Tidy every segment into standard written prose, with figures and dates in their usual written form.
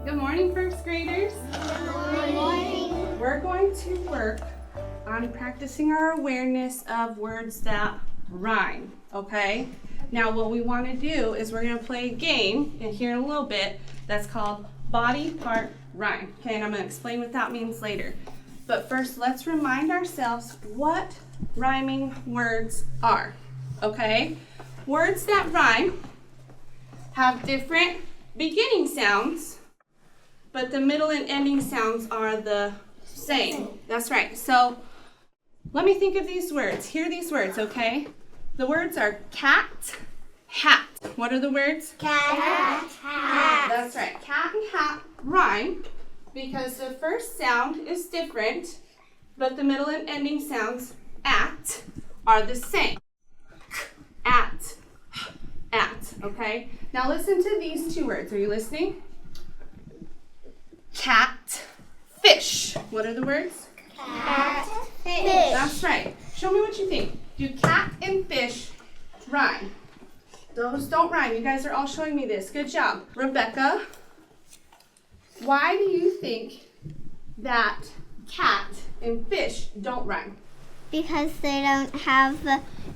Good morning, first graders. Good morning. We're going to work on practicing our awareness of words that rhyme, okay? Now what we want to do is we're going to play a game in here in a little bit that's called body part rhyme. Okay, and I'm going to explain what that means later. But first, let's remind ourselves what rhyming words are, okay? Words that rhyme have different beginning sounds, but the middle and ending sounds are the same. That's right. So let me think of these words. Hear these words, okay? The words are cat, hat. What are the words? Cat, hat. That's right. Cat and hat rhyme because the first sound is different, but the middle and ending sounds at are the same. At, okay? Now listen to these two words. Are you listening? Cat, fish. What are the words? Cat, fish. That's right. Show me what you think. Do cat and fish rhyme? Those don't rhyme. You guys are all showing me this. Good job. Rebecca, why do you think that cat and fish don't rhyme? Because they don't have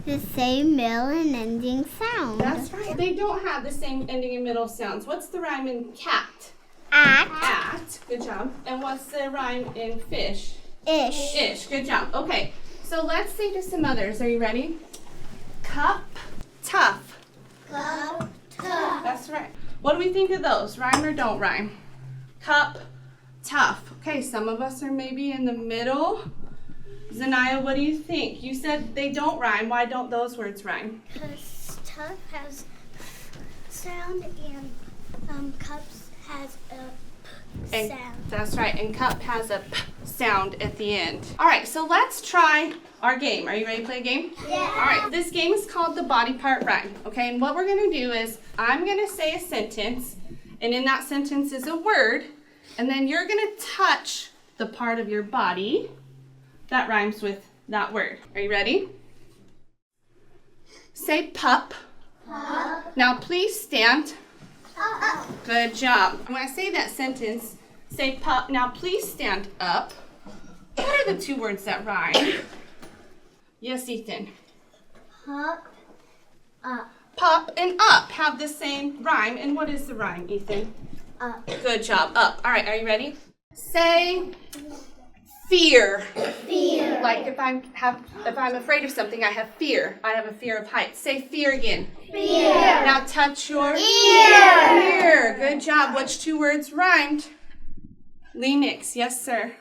the same middle and ending sound. That's right. They don't have the same ending and middle sounds. What's the rhyme in cat? At. Good job. And what's the rhyme in fish? Ish. Ish. Good job. Okay. So let's think of some others. Are you ready? Cup, tough. Cup, tough. That's right. What do we think of those? Rhyme or don't rhyme? Cup, tough. Okay, some of us are maybe in the middle. Zanaya, what do you think? You said they don't rhyme. Why don't those words rhyme? Because tough has sound and cups has a And sound. that's right. And cup has a p sound at the end. All right, so let's try our game. Are you ready to play a game? Yeah. All right, this game is called the body part rhyme. Okay, and what we're going to do is I'm going to say a sentence, and in that sentence is a word, and then you're going to touch the part of your body that rhymes with that word. Are you ready? Say pup. Pup. Now please stand. Up. Good job. When I say that sentence, say pup. Now please stand up. What are the two words that rhyme? Yes, Ethan. Pup. Up. Pup and up have the same rhyme. And what is the rhyme, Ethan? Up. Good job. Up. All right, are you ready? Say fear. Fear. Like if I'm afraid of something, I have fear. I have a fear of heights. Say fear again. Fear. Now touch your Ear. ear. Good job. Which two words rhymed? Lennox. Yes, sir.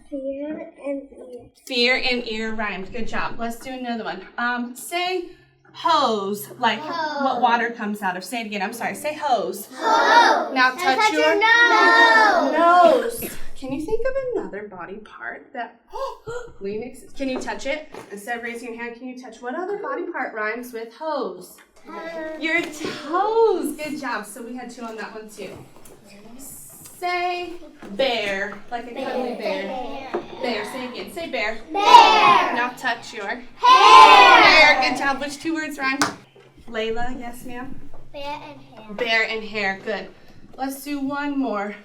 Fear and ear. Fear and ear rhymed. Good job. Let's do another one. Say hose. Like Hose. what water comes out of. Say it again. I'm sorry. Say hose. Hose. Now touch your nose. nose. Can you think of another body part that Lennox? Can you touch it? Instead of raising your hand, can you touch what other body part rhymes with hose? Your toes. Good job. So we had two on that one too. Say bear, like a cuddly bear. Bear. Say it again. Say bear. Bear. Now touch your Hair. hair. Good job. Which two words rhyme? Layla. Yes, ma'am. Bear and hair. Bear and hair. Good. Let's do one more.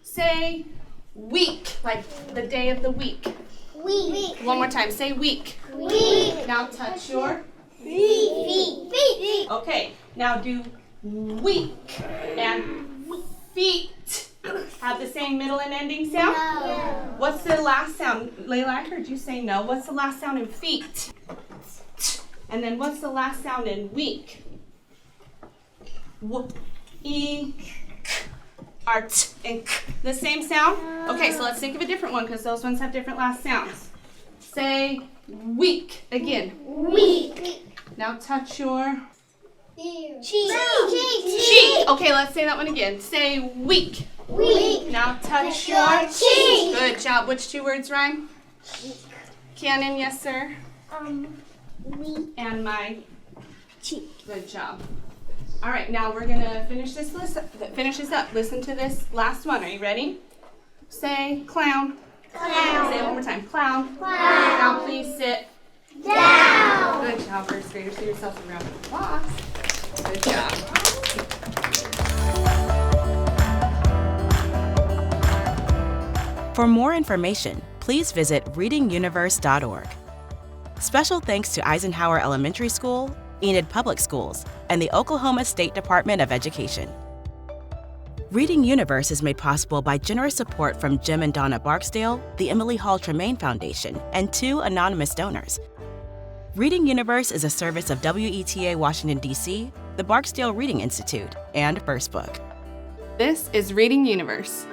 Say week, like the day of the week. Week. One more time. Say week. Week. Now touch your Feet. Feet. Okay, now do week and feet. Have the same middle and ending sound? No. What's the last sound? Layla, I heard you say no. What's the last sound in feet? And then what's the last sound in week? E, are t and k. The same sound? Okay, so let's think of a different one because those ones have different last sounds. Say week again. Week. Now touch your Cheek. cheek. Okay, let's say that one again. Say week. Week. Now touch Your your cheek. Good job. Which two words rhyme? Cannon, yes, sir. Week. And my Cheek. good job. All right, now we're gonna finish this up. Listen to this last one. Are you ready? Say clown. Clown. Say it one more time. Clown. Clown. Now please sit Down. Good job, first graders. Give yourself a round of applause. Good job. For more information, please visit readinguniverse.org. Special thanks to Eisenhower Elementary School, Enid Public Schools, and the Oklahoma State Department of Education. Reading Universe is made possible by generous support from Jim and Donna Barksdale, the Emily Hall Tremaine Foundation, and 2 anonymous donors. Reading Universe is a service of WETA Washington, D.C., the Barksdale Reading Institute, and First Book. This is Reading Universe.